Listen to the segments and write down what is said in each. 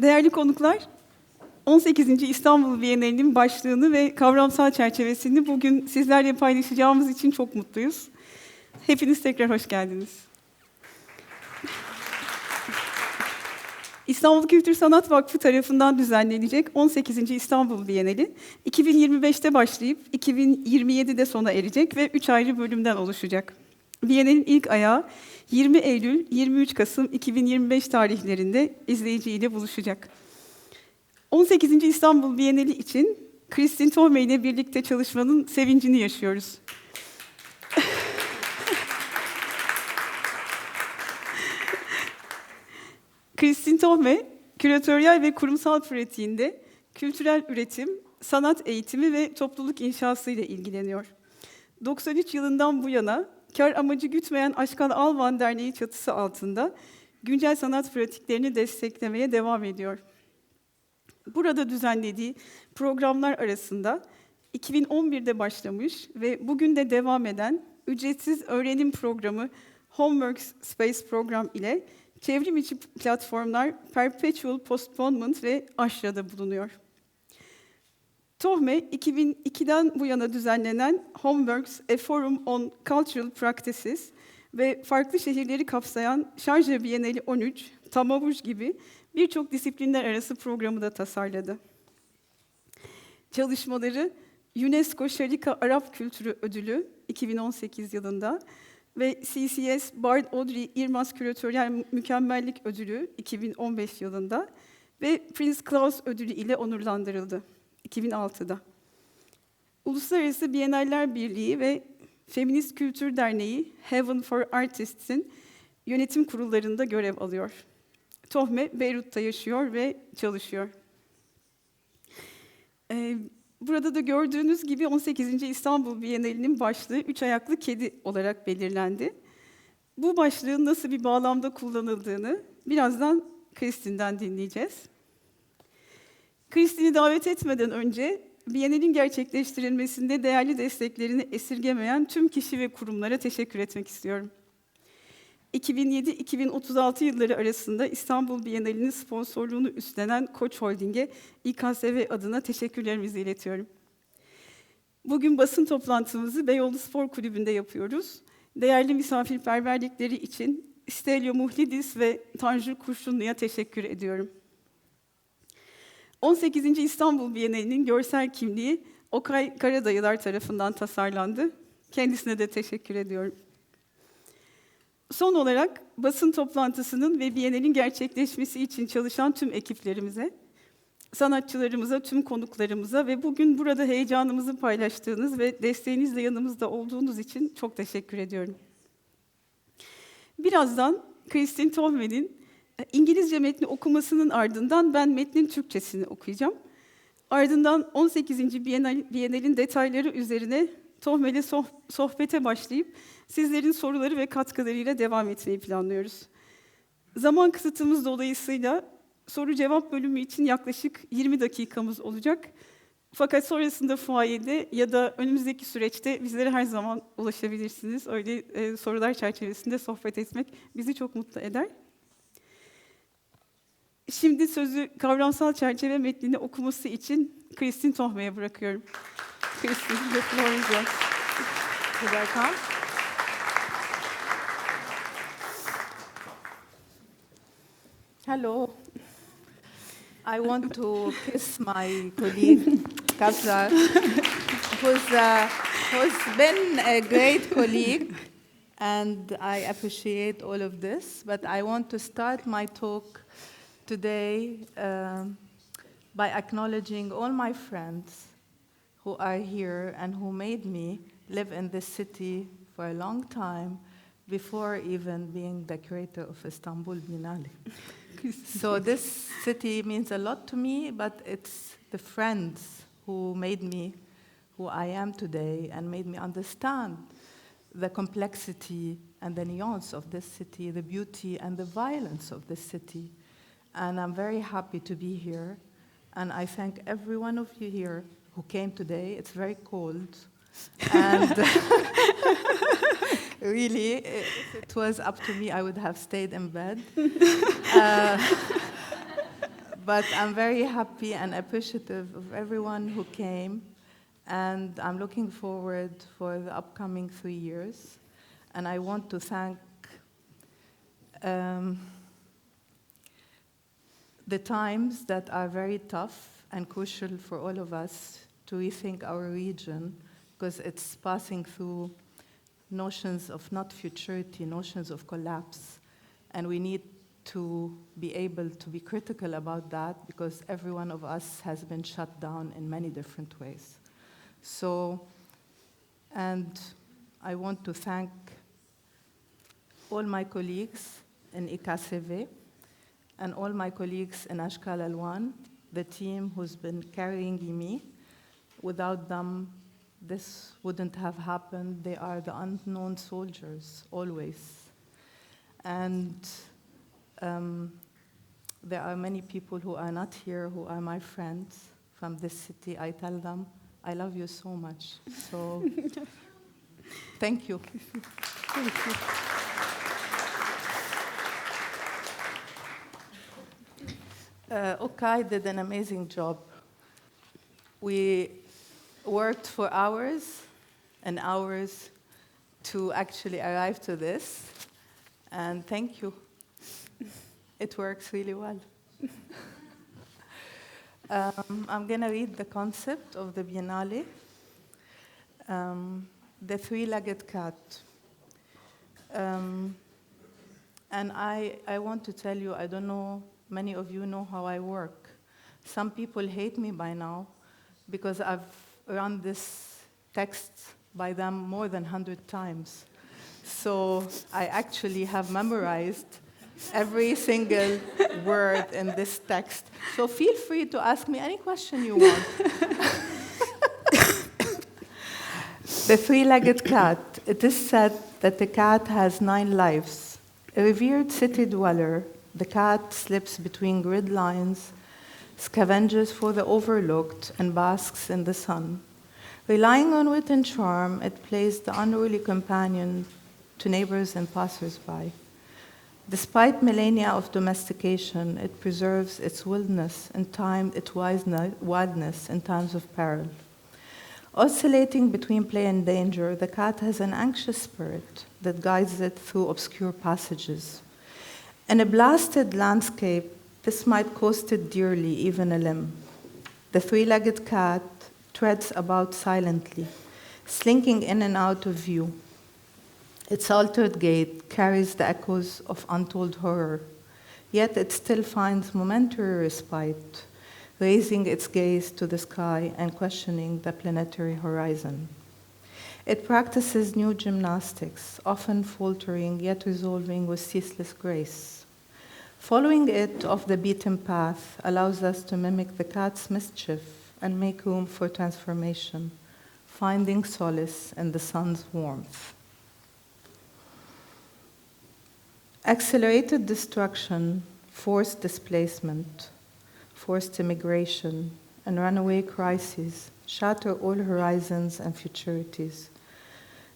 Değerli konuklar, 18. İstanbul Bienali'nin başlığını ve kavramsal çerçevesini bugün sizlerle paylaşacağımız için çok mutluyuz. Hepiniz tekrar hoş geldiniz. İstanbul Kültür Sanat Vakfı tarafından düzenlenecek 18. İstanbul Bienali, 2025'te başlayıp 2027'de sona erecek ve 3 ayrı bölümden oluşacak. Bienalin ilk ayağı 20 Eylül-23 Kasım 2025 tarihlerinde izleyiciyle buluşacak. 18. İstanbul Bienali için Christine Tohmé ile birlikte çalışmanın sevincini yaşıyoruz. Christine Tohmé, küratoryal ve kurumsal pratiğinde kültürel üretim, sanat eğitimi ve topluluk inşası ile ilgileniyor. 93 yılından bu yana kar amacı gütmeyen Aşkan Alvan Derneği çatısı altında güncel sanat pratiklerini desteklemeye devam ediyor. Burada düzenlediği programlar arasında 2011'de başlamış ve bugün de devam eden ücretsiz öğrenim programı Homeworks Space program ile çevrim içi platformlar Perpetual Postponement ve Aşra'da bulunuyor. Tohmé, 2002'den bu yana düzenlenen Homeworks, A Forum on Cultural Practices ve farklı şehirleri kapsayan Şarja Bienali 13, Tamavuj gibi birçok disiplinler arası programı da tasarladı. Çalışmaları UNESCO Şarika Arap Kültürü Ödülü 2018 yılında ve CCS Bard Audrey İrmas Küratoryal Mükemmellik Ödülü 2015 yılında ve Prince Claus Ödülü ile onurlandırıldı 2006'da. Uluslararası Bienaller Birliği ve Feminist Kültür Derneği Heaven for Artists'in yönetim kurullarında görev alıyor. Tohmé, Beyrut'ta yaşıyor ve çalışıyor. Burada da gördüğünüz gibi 18. İstanbul Bienali'nin başlığı "Üç Ayaklı Kedi" olarak belirlendi. Bu başlığın nasıl bir bağlamda kullanıldığını birazdan Christine'den dinleyeceğiz. Christine'i davet etmeden önce Bienalin gerçekleştirilmesinde değerli desteklerini esirgemeyen tüm kişi ve kurumlara teşekkür etmek istiyorum. 2007-2036 yılları arasında İstanbul Bienali'nin sponsorluğunu üstlenen Koç Holding'e İKSV adına teşekkürlerimizi iletiyorum. Bugün basın toplantımızı Beyoğlu Spor Kulübü'nde yapıyoruz. Değerli misafirperverlikleri için Stelio Muhlidis ve Tanju Kurşunlu'ya teşekkür ediyorum. 18. İstanbul Bienali'nin görsel kimliği Okay Karadayılar tarafından tasarlandı. Kendisine de teşekkür ediyorum. Son olarak basın toplantısının ve Bienalin gerçekleşmesi için çalışan tüm ekiplerimize, sanatçılarımıza, tüm konuklarımıza ve bugün burada heyecanımızı paylaştığınız ve desteğinizle yanımızda olduğunuz için çok teşekkür ediyorum. Birazdan Christine Tohmé'nin İngilizce metni okumasının ardından ben metnin Türkçesini okuyacağım. Ardından 18. Bienalin detayları üzerine Tohmé ile sohbete başlayıp sizlerin soruları ve katkılarıyla devam etmeyi planlıyoruz. Zaman kısıtımız dolayısıyla soru-cevap bölümü için yaklaşık 20 dakikamız olacak. Fakat sonrasında fuayede ya da önümüzdeki süreçte bizlere her zaman ulaşabilirsiniz. Öyle sorular çerçevesinde sohbet etmek bizi çok mutlu eder. Şimdi sözü kavramsal çerçeve metnini okuması için Christine Tohmé'ye bırakıyorum. Christine, the floor is yours. You're welcome. Hello. I want to kiss my colleague, Kevser, who's been a great colleague, and I appreciate all of this. But I want to start my talk today by acknowledging all my friends who are here and who made me live in this city for a long time before even being the curator of Istanbul Bienali. So this city means a lot to me, but it's the friends who made me who I am today and made me understand the complexity and the nuance of this city, the beauty and the violence of this city. And I'm very happy to be here. And I thank every one of you here who came today. It's very cold. And really, if it was up to me, I would have stayed in bed. But I'm very happy and appreciative of everyone who came, and I'm looking forward for the upcoming 3 years. And I want to thank the times that are very tough and crucial for all of us to rethink our region, because it's passing through notions of not futurity, notions of collapse. And we need to be able to be critical about that, because every one of us has been shut down in many different ways. So, and I want to thank all my colleagues in IKCV and all my colleagues in Ashkal Alwan, the team who's been carrying me. Without them, this wouldn't have happened. They are the unknown soldiers, always. And there are many people who are not here, who are my friends from this city. I tell them, I love you so much. So, thank you. Thank you. Okay did an amazing job. We worked for hours and hours to actually arrive to this, and thank you. It works really well. I'm going to read the concept of the Biennale. The three-legged cat. And I want to tell you, I don't know, many of you know how I work. Some people hate me by now because I've run this text by them more than 100 times. So I actually have memorized every single word in this text. So feel free to ask me any question you want. The three-legged cat. It is said that the cat has 9 lives. A revered city dweller, the cat slips between grid lines, scavenges for the overlooked, and basks in the sun. Relying on wit and charm, it plays the unruly companion to neighbors and passers-by. Despite millennia of domestication, it preserves its wildness in wildness in times of peril. Oscillating between play and danger, the cat has an anxious spirit that guides it through obscure passages. In a blasted landscape, this might cost it dearly, even a limb. The three-legged cat treads about silently, slinking in and out of view. Its altered gait carries the echoes of untold horror, yet it still finds momentary respite, raising its gaze to the sky and questioning the planetary horizon. It practices new gymnastics, often faltering yet resolving with ceaseless grace. Following it off the beaten path allows us to mimic the cat's mischief and make room for transformation, finding solace in the sun's warmth. Accelerated destruction, forced displacement, forced immigration, and runaway crises shatter all horizons and futurities.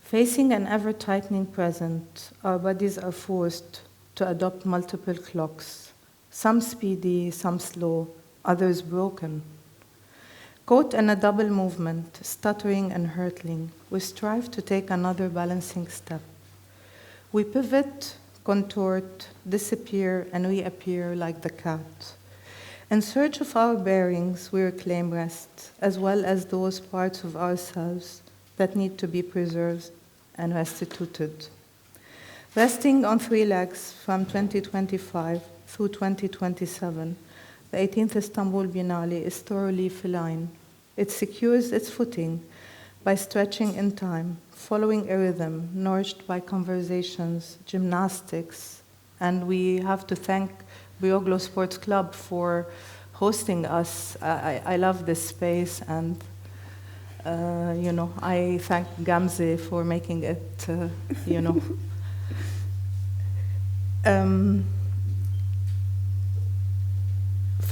Facing an ever-tightening present, our bodies are forced to adopt multiple clocks, some speedy, some slow, others broken. Caught in a double movement, stuttering and hurtling, we strive to take another balancing step. We pivot, contort, disappear, and reappear like the cat. In search of our bearings, we reclaim rest, as well as those parts of ourselves that need to be preserved and restituted. Resting on 3 legs from 2025 through 2027, the 18th Istanbul Bienali is thoroughly feline. It secures its footing by stretching in time, following a rhythm nourished by conversations, gymnastics, and we have to thank Bioglo Sports Club for hosting us. I love this space, and I thank Gamze for making it,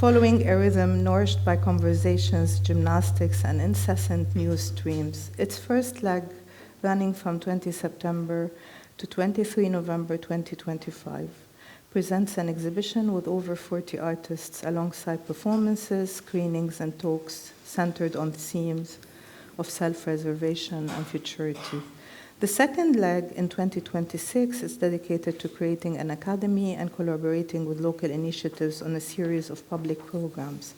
Following a rhythm nourished by conversations, gymnastics, and incessant news streams, its first leg running from 20 September to 23 November 2025. presents an exhibition with over 40 artists alongside performances, screenings, and talks centered on the themes of self-preservation and futurity. The second leg in 2026 is dedicated to creating an academy and collaborating with local initiatives on a series of public programs.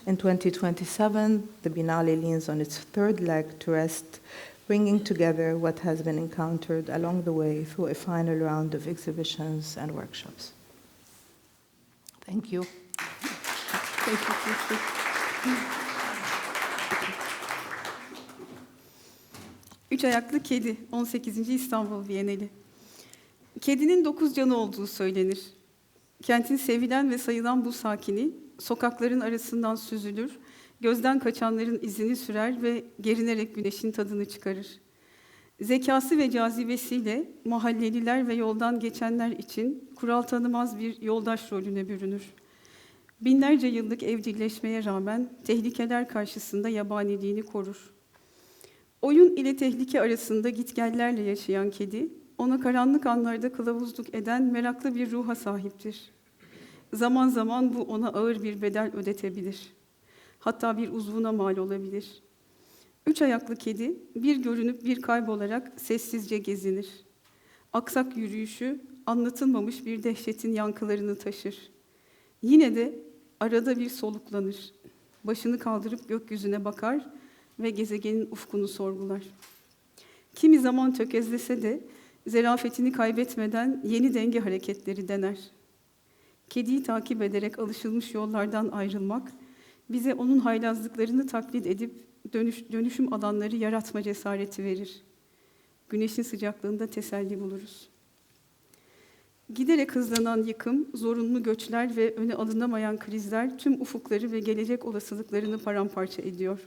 In 2027, the Biennale leans on its third leg to rest, bringing together what has been encountered along the way through a final round of exhibitions and workshops. Thank you. Thank you, Christine. Üç Ayaklı Kedi, 18. İstanbul Bienali. Kedinin 9 canı olduğu söylenir. Kentin sevilen ve sayılan bu sakini, sokakların arasından süzülür, gözden kaçanların izini sürer ve gerinerek güneşin tadını çıkarır. Zekası ve cazibesiyle mahalleliler ve yoldan geçenler için kural tanımaz bir yoldaş rolüne bürünür. Binlerce yıllık evcilleşmeye rağmen tehlikeler karşısında yabaniliğini korur. Oyun ile tehlike arasında gitgellerle yaşayan kedi, ona karanlık anlarda kılavuzluk eden meraklı bir ruha sahiptir. Zaman zaman bu ona ağır bir bedel ödetebilir. Hatta bir uzvuna mal olabilir. Üç ayaklı kedi, bir görünüp bir kaybolarak sessizce gezinir. Aksak yürüyüşü, anlatılmamış bir dehşetin yankılarını taşır. Yine de arada bir soluklanır. Başını kaldırıp gökyüzüne bakar ve gezegenin ufkunu sorgular. Kimi zaman tökezlese de zerafetini kaybetmeden yeni denge hareketleri dener. Kediyi takip ederek alışılmış yollardan ayrılmak, bize onun haylazlıklarını taklit edip dönüşüm alanları yaratma cesareti verir. Güneşin sıcaklığında teselli buluruz. Giderek hızlanan yıkım, zorunlu göçler ve öne alınamayan krizler tüm ufukları ve gelecek olasılıklarını paramparça ediyor.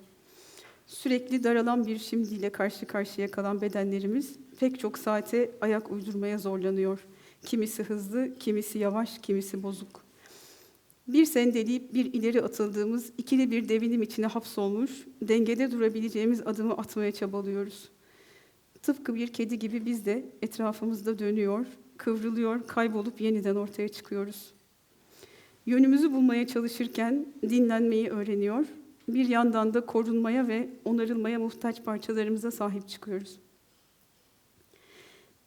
Sürekli daralan bir şimdiyle karşı karşıya kalan bedenlerimiz pek çok saate ayak uydurmaya zorlanıyor. Kimisi hızlı, kimisi yavaş, kimisi bozuk. Bir sendeleyip bir ileri atıldığımız ikili bir devinim içine hapsolmuş, dengede durabileceğimiz adımı atmaya çabalıyoruz. Tıpkı bir kedi gibi biz de etrafımızda dönüyor, kıvrılıyor, kaybolup yeniden ortaya çıkıyoruz. Yönümüzü bulmaya çalışırken dinlenmeyi öğreniyor, bir yandan da korunmaya ve onarılmaya muhtaç parçalarımıza sahip çıkıyoruz.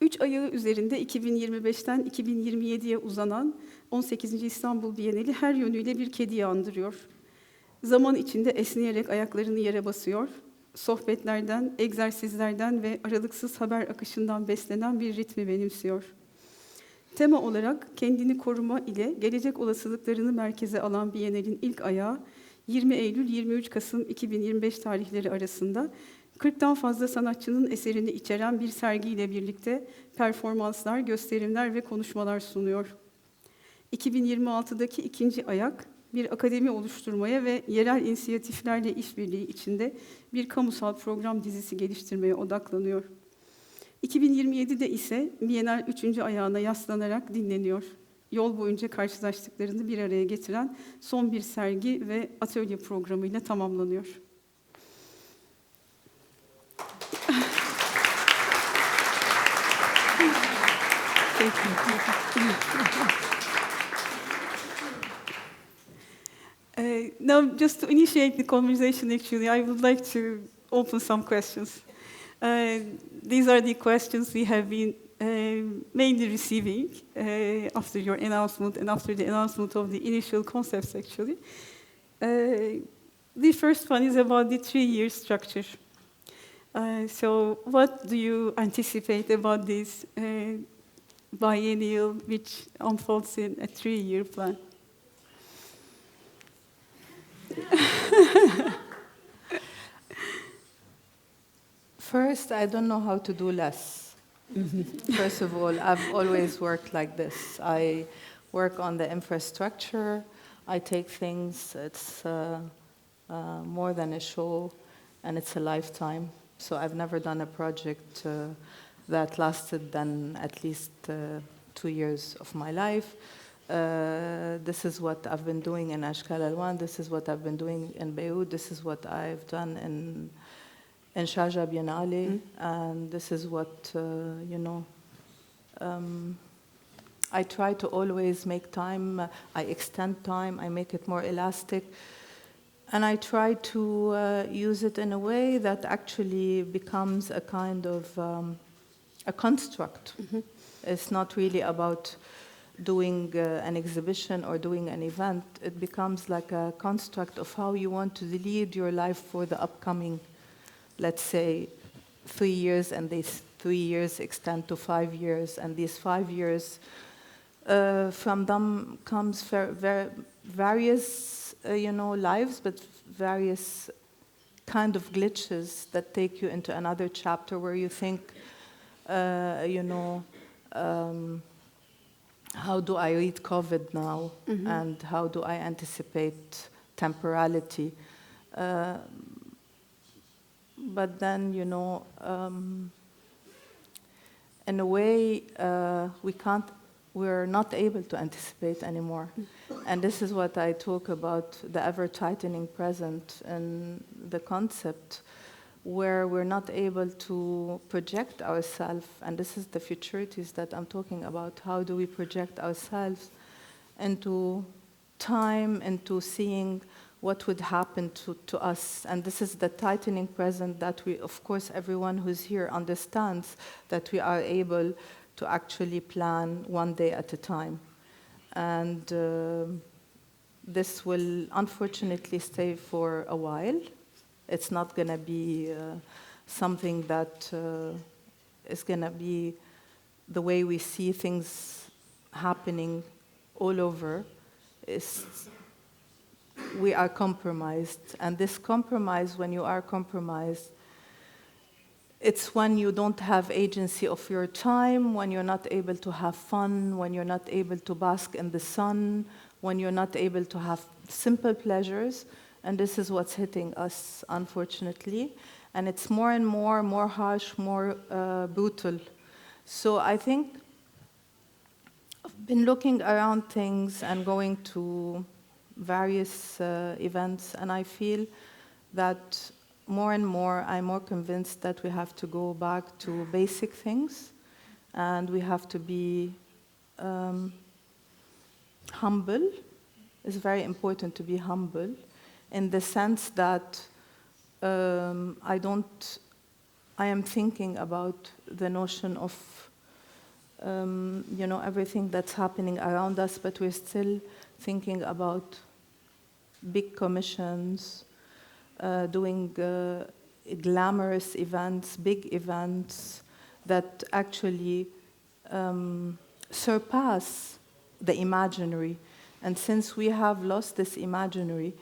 3 ayağı üzerinde 2025'ten 2027'ye uzanan 18. İstanbul Bienali her yönüyle bir kediyi andırıyor. Zaman içinde esneyerek ayaklarını yere basıyor, sohbetlerden, egzersizlerden ve aralıksız haber akışından beslenen bir ritmi benimsiyor. Tema olarak kendini koruma ile gelecek olasılıklarını merkeze alan Bienal'in ilk ayağı 20 Eylül-23 Kasım 2025 tarihleri arasında 40'tan fazla sanatçının eserini içeren bir sergiyle birlikte performanslar, gösterimler ve konuşmalar sunuyor. 2026'daki ikinci ayak, bir akademi oluşturmaya ve yerel inisiyatiflerle işbirliği içinde bir kamusal program dizisi geliştirmeye odaklanıyor. 2027'de ise Bienal 3. ayağına yaslanarak dinleniyor. Yol boyunca karşılaştıklarını bir araya getiren son bir sergi ve atölye programıyla tamamlanıyor. Now, just to initiate the conversation, actually, I would like to open some questions. These are the questions we have been mainly receiving after your announcement and after the announcement of the initial concepts, actually. The first one is about the 3-year structure. So what do you anticipate about this biennial, which unfolds in a 3-year plan? First, I don't know how to do less. First of all, I've always worked like this. I work on the infrastructure. I take things, it's more than a show, and it's a lifetime. So I've never done a project that lasted than at least 2 years of my life. This is what I've been doing in Ashkal Alwan. This is what I've been doing in Beirut. This is what I've done in Sharjah Biennale, and this is what I try to always make time, I extend time, I make it more elastic, and I try to use it in a way that actually becomes a kind of a construct. It's not really about doing an exhibition or doing an event. It becomes like a construct of how you want to lead your life for the upcoming, let's say, 3 years, and these 3 years extend to 5 years, and these 5 years, from them comes various, lives, but various kind of glitches that take you into another chapter where you think, how do I read COVID now, and how do I anticipate temporality? But then, in a way, we're not able to anticipate anymore. And this is what I talk about, the ever-tightening present and the concept, where we're not able to project ourselves. And this is the futurities that I'm talking about. How do we project ourselves into time, into seeing what would happen to us? And this is the tightening present that we, of course, everyone who's here understands that we are able to actually plan one day at a time. And this will unfortunately stay for a while. It's not going to be something that is going to be the way we see things happening all over. We are compromised. And this compromise, when you are compromised, it's when you don't have agency of your time, when you're not able to have fun, when you're not able to bask in the sun, when you're not able to have simple pleasures. And this is what's hitting us, unfortunately. And it's more and more harsh, more brutal. So I think I've been looking around things and going to various events, and I feel that more and more I'm more convinced that we have to go back to basic things, and we have to be humble. It's very important to be humble, in the sense that I am thinking about the notion of everything that's happening around us, but we're still thinking about big commissions, doing glamorous events, big events that actually surpass the imaginary. And since we have lost this imaginary,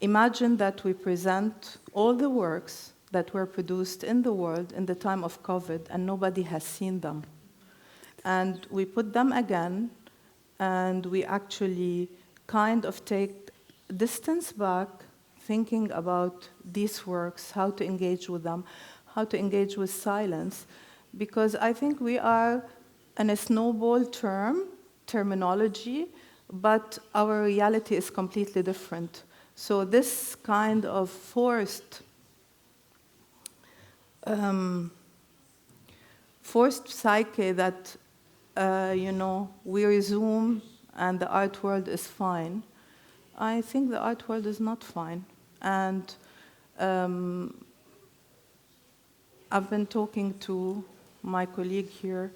imagine that we present all the works that were produced in the world in the time of COVID and nobody has seen them. And we put them again, and we actually kind of take distance back, thinking about these works, how to engage with them, how to engage with silence, because I think we are in a snowball terminology, but our reality is completely different. So this kind of forced psyche that, we resume and the art world is fine. I think the art world is not fine. And I've been talking to my colleague here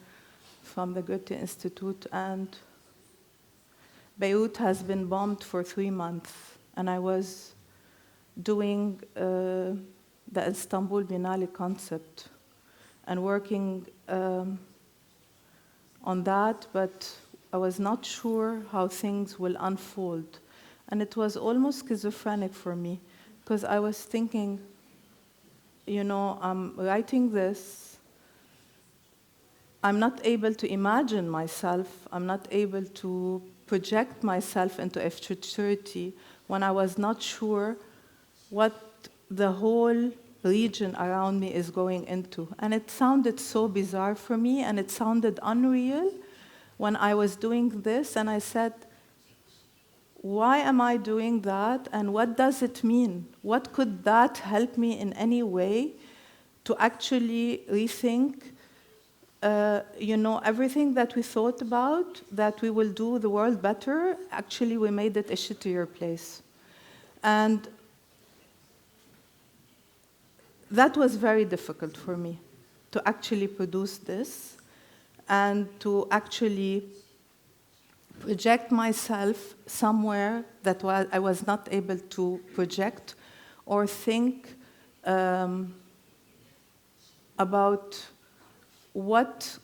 from the Goethe Institute, and Beirut has been bombed for 3 months. And I was doing the Istanbul Bienali concept and working on that, but I was not sure how things will unfold. And it was almost schizophrenic for me, because I was thinking, I'm writing this, I'm not able to imagine myself, I'm not able to project myself into a futurity when I was not sure what the whole region around me is going into. And it sounded so bizarre for me, and it sounded unreal when I was doing this, and I said, why am I doing that, and what does it mean? What could that help me in any way to actually rethink everything that we thought about, that we will do the world better, actually we made it a shittier place. And that was very difficult for me, to actually produce this and to actually project myself somewhere that I was not able to project or think about what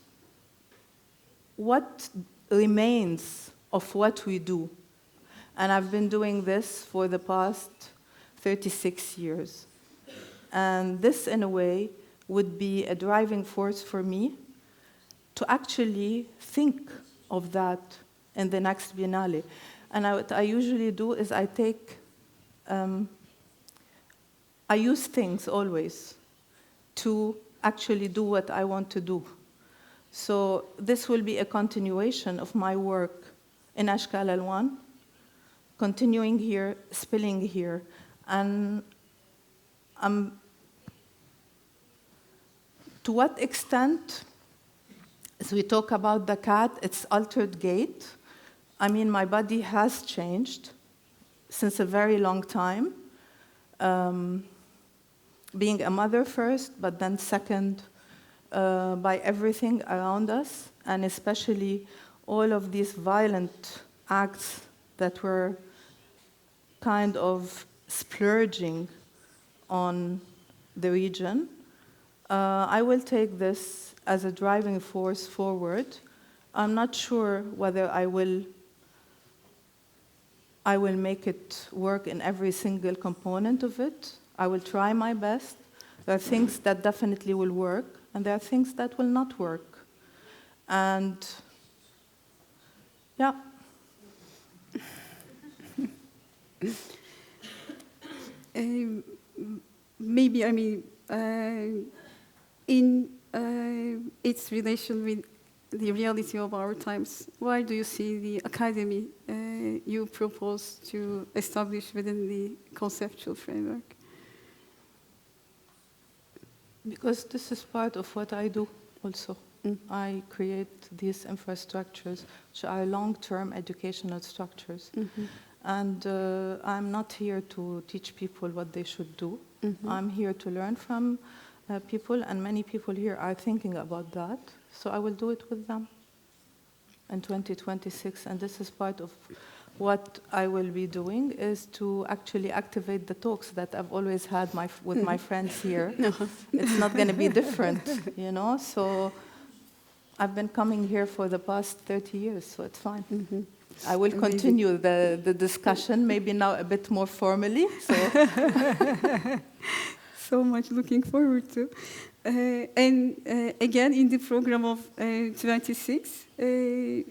remains of what we do. And I've been doing this for the past 36 years. And this, in a way, would be a driving force for me to actually think of that in the next Biennale. And what I usually do is I use things always to actually do what I want to do. So this will be a continuation of my work in Ashkal Alwan, continuing here, spilling here. And to what extent, as we talk about the cat, its altered gait, I mean, my body has changed since a very long time. Being a mother first, but then second, by everything around us, and especially all of these violent acts that were kind of splurging on the region. I will take this as a driving force forward. I'm not sure whether I will make it work in every single component of it. I will try my best. There are things that definitely will work, and there are things that will not work. And yeah. Maybe, in its relation with the reality of our times, why do you see the academy you propose to establish within the conceptual framework? Because this is part of what I do also. I create these infrastructures, which are long-term educational structures. And I'm not here to teach people what they should do. I'm here to learn from people, and many people here are thinking about that. So I will do it with them in 2026. And this is part of what I will be doing, is to actually activate the talks that I've always had with my friends here. It's not going to be different, So I've been coming here for the past 30 years, so it's fine. I will continue the discussion, maybe now a bit more formally. So much looking forward to. And again, in the program of 26,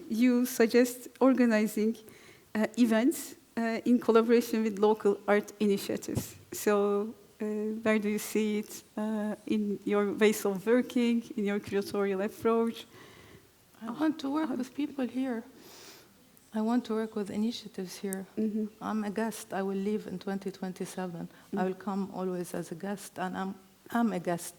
you suggest organizing events in collaboration with local art initiatives. So where do you see it in your ways of working, in your curatorial approach? I want to work with people here. I want to work with initiatives here. I'm a guest. I will leave in 2027. I will come always as a guest, and I'm a guest.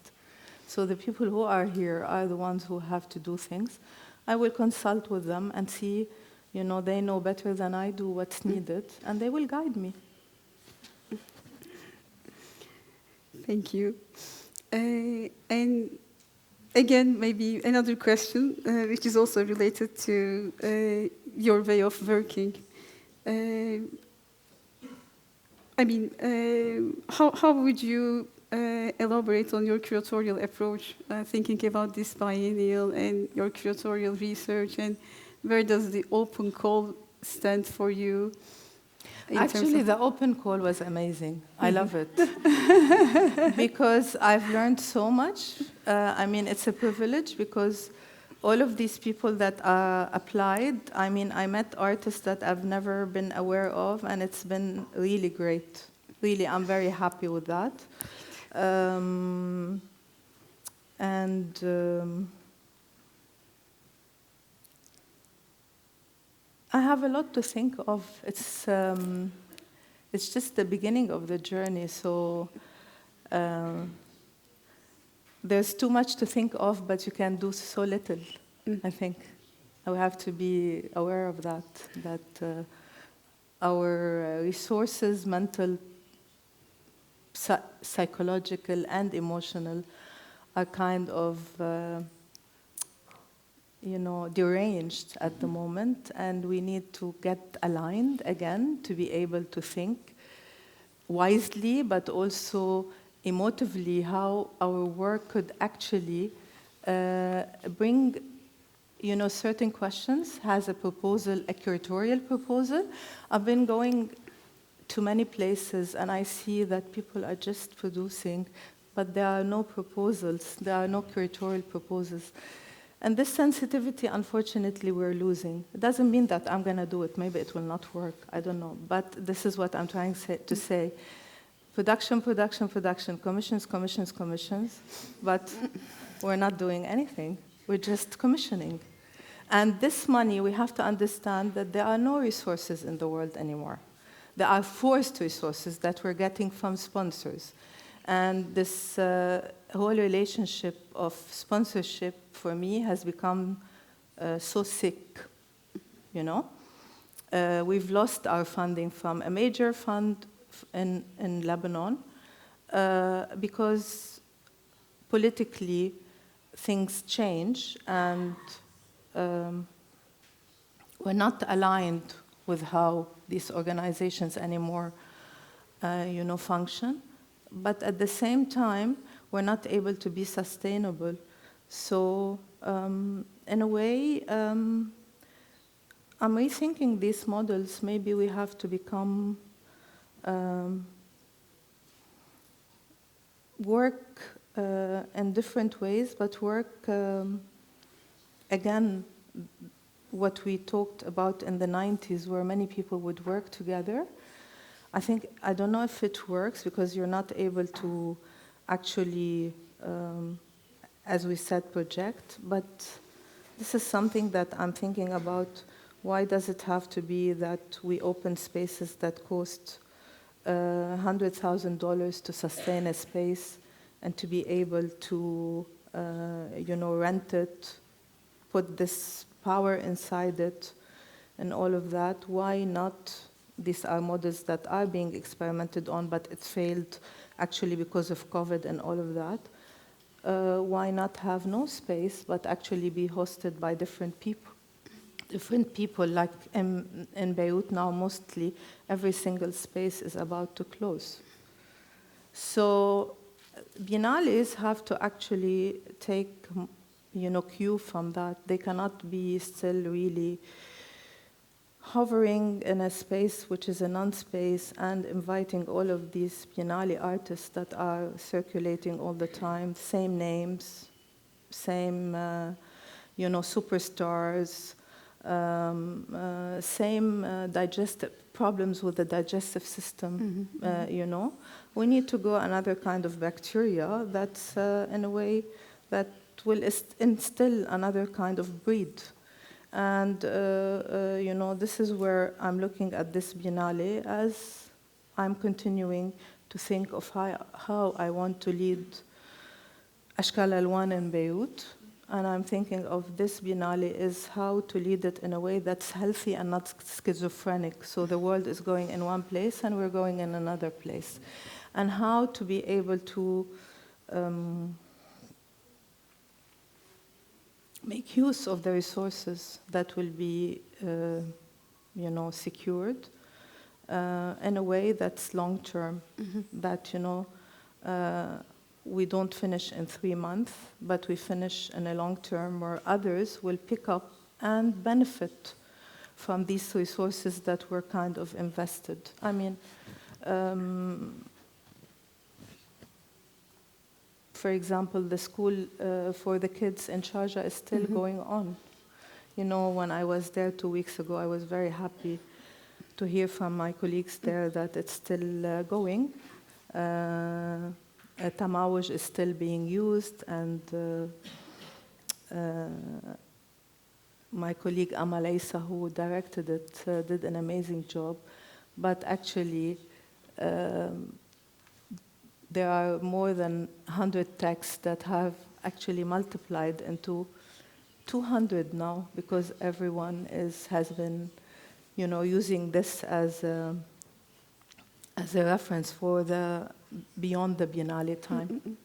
So the people who are here are the ones who have to do things. I will consult with them and see, they know better than I do what's needed, and they will guide me. Thank you. And again, maybe another question, which is also related to your way of working. How would you elaborate on your curatorial approach, thinking about this biennial and your curatorial research, and where does the open call stand for you? Actually, the open call was amazing. I love it. Because I've learned so much. It's a privilege because all of these people that applied, I met artists that I've never been aware of, and it's been really great. Really, I'm very happy with that. I have a lot to think of. It's just the beginning of the journey, so there's too much to think of, but you can do so little, I think. We have to be aware of that our resources, mental, psychological, and emotional, are kind of, deranged at the moment, and we need to get aligned again to be able to think wisely, but also emotively how our work could actually bring, certain questions, has a proposal, a curatorial proposal. I've been going to many places and I see that people are just producing, but there are no proposals, there are no curatorial proposals. And this sensitivity, unfortunately, we're losing. It doesn't mean that I'm going to do it. Maybe it will not work. I don't know. But this is what I'm trying to say. Production, commissions. But we're not doing anything. We're just commissioning. And this money, we have to understand that there are no resources in the world anymore. There are forced resources that we're getting from sponsors. And this whole relationship of sponsorship, for me, has become so sick, We've lost our funding from a major fund in Lebanon because politically things change and we're not aligned with how these organizations anymore, function. But at the same time, we're not able to be sustainable. So, in a way, I'm rethinking these models. Maybe we have to become work in different ways, but work again. What we talked about in the 90s, where many people would work together. I don't know if it works because you're not able to actually, as we said, project, but this is something that I'm thinking about. Why does it have to be that we open spaces that cost $100,000 to sustain a space and to be able to, rent it, put this power inside it, and all of that? Why not? These are models that are being experimented on, but it failed actually because of COVID and all of that. Why not have no space, but actually be hosted by different people? Different people, like in Beirut now, mostly every single space is about to close. So biennales have to actually take, cue from that. They cannot be still really hovering in a space which is a non-space and inviting all of these biennale artists that are circulating all the time, same names, same, superstars, same digestive problems with the digestive system, We need to go another kind of bacteria that's in a way that will instill another kind of breed. And, this is where I'm looking at this biennale as I'm continuing to think of how I want to lead Ashkal Alwan in Beirut. And I'm thinking of this biennale is how to lead it in a way that's healthy and not schizophrenic. So the world is going in one place and we're going in another place. And how to be able to make use of the resources that will be, secured in a way that's long-term, that, we don't finish in 3 months, but we finish in a long-term where others will pick up and benefit from these resources that were kind of invested. I mean, for example, the school for the kids in Sharjah is still going on. When I was there 2 weeks ago, I was very happy to hear from my colleagues there that it's still going. Tamawaj is still being used, and my colleague Amal Isa, who directed it, did an amazing job. But actually, there are more than 100 texts that have actually multiplied into 200 now, because everyone has been, using this as a reference for beyond the Biennale time.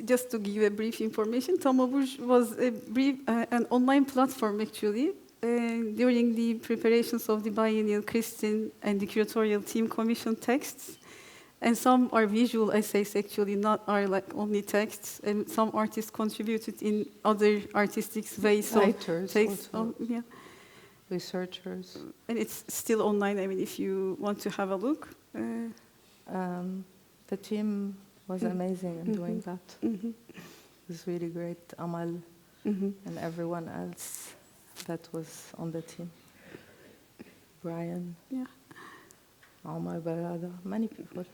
Just to give a brief information, Tamabuj was an online platform actually. During the preparations of the biennial, Christine and the curatorial team commissioned texts, and some are visual essays actually, not are like only texts, and some artists contributed in other artistic ways. Writers, text, also. Yeah. Researchers. And it's still online, I mean, if you want to have a look. The team was amazing in doing that. It was really great. Amal and everyone else that was on the team. Brian, Omar Barada, many people.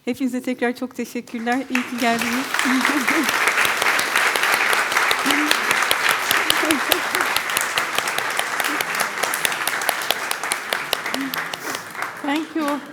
Hepinize tekrar çok teşekkürler. İyi ki geldiniz. Thank you.